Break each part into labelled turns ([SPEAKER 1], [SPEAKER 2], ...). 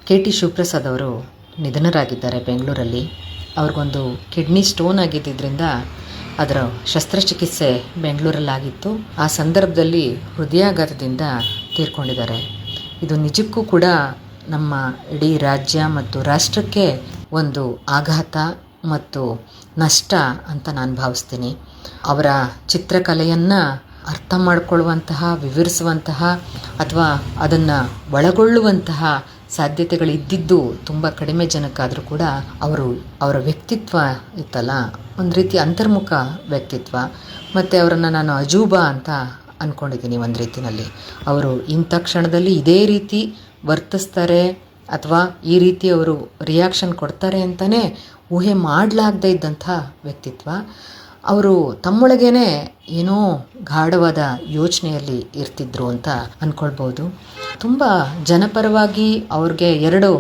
[SPEAKER 1] KT. Shivaprasad ಅವರು ನಿಧನರಾಗಿದ್ದಾರೆ ಬೆಂಗಳೂರಲ್ಲಿ. ಅವ್ರಿಗೊಂದು ಕಿಡ್ನಿ ಸ್ಟೋನ್ ಆಗಿದ್ದರಿಂದ ಅದರ ಶಸ್ತ್ರಚಿಕಿತ್ಸೆ ಬೆಂಗಳೂರಲ್ಲಾಗಿತ್ತು. ಆ ಸಂದರ್ಭದಲ್ಲಿ ಹೃದಯಾಘಾತದಿಂದ ತೀರ್ಕೊಂಡಿದ್ದಾರೆ. ಇದು ನಿಜಕ್ಕೂ ಕೂಡ ನಮ್ಮ ಇಡೀ ರಾಜ್ಯ ಮತ್ತು ರಾಷ್ಟ್ರಕ್ಕೆ ಒಂದು ಆಘಾತ ಮತ್ತು ನಷ್ಟ ಅಂತ ನಾನು ಭಾವಿಸ್ತೀನಿ. ಅವರ ಚಿತ್ರಕಲೆಯನ್ನು ಅರ್ಥ ಮಾಡಿಕೊಳ್ಳುವಂತಹ, ವಿವರಿಸುವಂತಹ ಅಥವಾ ಅದನ್ನು ಒಳಗೊಳ್ಳುವಂತಹ ಸಾಧ್ಯತೆಗಳಿದ್ದಿದ್ದು ತುಂಬ ಕಡಿಮೆ ಜನಕ್ಕಾದರೂ ಕೂಡ ಅವರ ವ್ಯಕ್ತಿತ್ವ ಇತ್ತಲ್ಲ, ಒಂದು ರೀತಿ ಅಂತರ್ಮುಖ ವ್ಯಕ್ತಿತ್ವ. ಮತ್ತು ಅವರನ್ನು ನಾನು ಅಜೂಬಾ ಅಂತ ಅಂದ್ಕೊಂಡಿದ್ದೀನಿ ಒಂದು ರೀತಿಯಲ್ಲಿ. ಅವರು ಇಂಥ ಕ್ಷಣದಲ್ಲಿ ಇದೇ ರೀತಿ ವರ್ತಿಸ್ತಾರೆ ಅಥವಾ ಈ ರೀತಿ ಅವರು ರಿಯಾಕ್ಷನ್ ಕೊಡ್ತಾರೆ ಅಂತಲೇ ಊಹೆ ಮಾಡಲಾಗದೇ ಇದ್ದಂಥ ವ್ಯಕ್ತಿತ್ವ. ಅವರು ತಮ್ಮೊಳಗೇ ಏನೋ ಗಾಢವಾದ ಯೋಚನೆಯಲ್ಲಿ ಇರ್ತಿದ್ರು ಅಂತ ಅಂದ್ಕೊಳ್ಬೋದು. ತುಂಬ ಜನಪರವಾಗಿ ಅವ್ರಿಗೆ ಎರಡು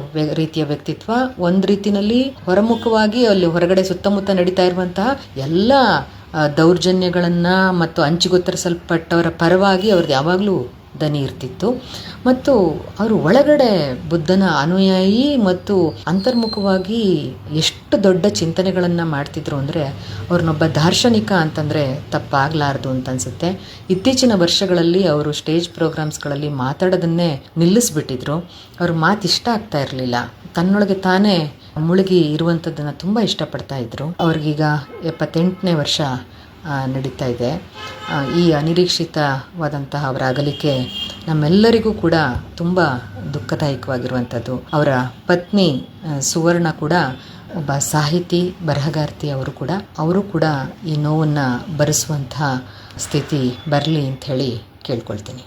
[SPEAKER 1] ರೀತಿಯ ವ್ಯಕ್ತಿತ್ವ. ಒಂದು ರೀತಿಯಲ್ಲಿ ಹೊರಮುಖವಾಗಿ ಅಲ್ಲಿ ಹೊರಗಡೆ ಸುತ್ತಮುತ್ತ ನಡೀತಾ ಇರುವಂತಹ ಎಲ್ಲ ದೌರ್ಜನ್ಯಗಳನ್ನು ಮತ್ತು ಅಂಚಿಗೊತ್ತರಿಸಲ್ಪಟ್ಟವರ ಪರವಾಗಿ ಅವ್ರದ್ದು ಯಾವಾಗಲೂ ದನಿ ಇರ್ತಿತ್ತು. ಮತ್ತು ಅವರು ಒಳಗಡೆ ಬುದ್ಧನ ಅನುಯಾಯಿ ಮತ್ತು ಅಂತರ್ಮುಖವಾಗಿ ಎಷ್ಟು ದೊಡ್ಡ ಚಿಂತನೆಗಳನ್ನು ಮಾಡ್ತಿದ್ರು ಅಂದರೆ ಅವ್ರನ್ನೊಬ್ಬ ದಾರ್ಶನಿಕ ಅಂತಂದರೆ ತಪ್ಪಾಗಲಾರ್ದು ಅಂತ ಅನಿಸುತ್ತೆ. ಇತ್ತೀಚಿನ ವರ್ಷಗಳಲ್ಲಿ ಅವರು ಸ್ಟೇಜ್ ಪ್ರೋಗ್ರಾಮ್ಸ್ಗಳಲ್ಲಿ ಮಾತಾಡೋದನ್ನೇ ನಿಲ್ಲಿಸ್ಬಿಟ್ಟಿದ್ರು. ಅವ್ರ ಮಾತು ಇಷ್ಟ ಆಗ್ತಾ ಇರಲಿಲ್ಲ. ತನ್ನೊಳಗೆ ತಾನೇ ಮುಳುಗಿ ಇರುವಂಥದ್ದನ್ನು ತುಂಬ ಇಷ್ಟಪಡ್ತಾ ಇದ್ರು. ಅವ್ರಿಗೀಗ 78ನೇ ವರ್ಷ ನಡೀತಾ ಇದೆ. ಈ ಅನಿರೀಕ್ಷಿತವಾದಂತಹ ಅವರ ಅಗಲಿಕೆ ನಮ್ಮೆಲ್ಲರಿಗೂ ಕೂಡ ತುಂಬ ದುಃಖದಾಯಕವಾಗಿರುವಂಥದ್ದು. ಅವರ ಪತ್ನಿ ಸುವರ್ಣ ಕೂಡ ಒಬ್ಬ ಸಾಹಿತಿ, ಬರಹಗಾರ್ತಿ. ಅವರು ಕೂಡ ಈ ನೋವನ್ನು ಭರಿಸುವಂತಹ ಸ್ಥಿತಿ ಬರಲಿ ಅಂಥೇಳಿ ಕೇಳ್ಕೊಳ್ತೀನಿ.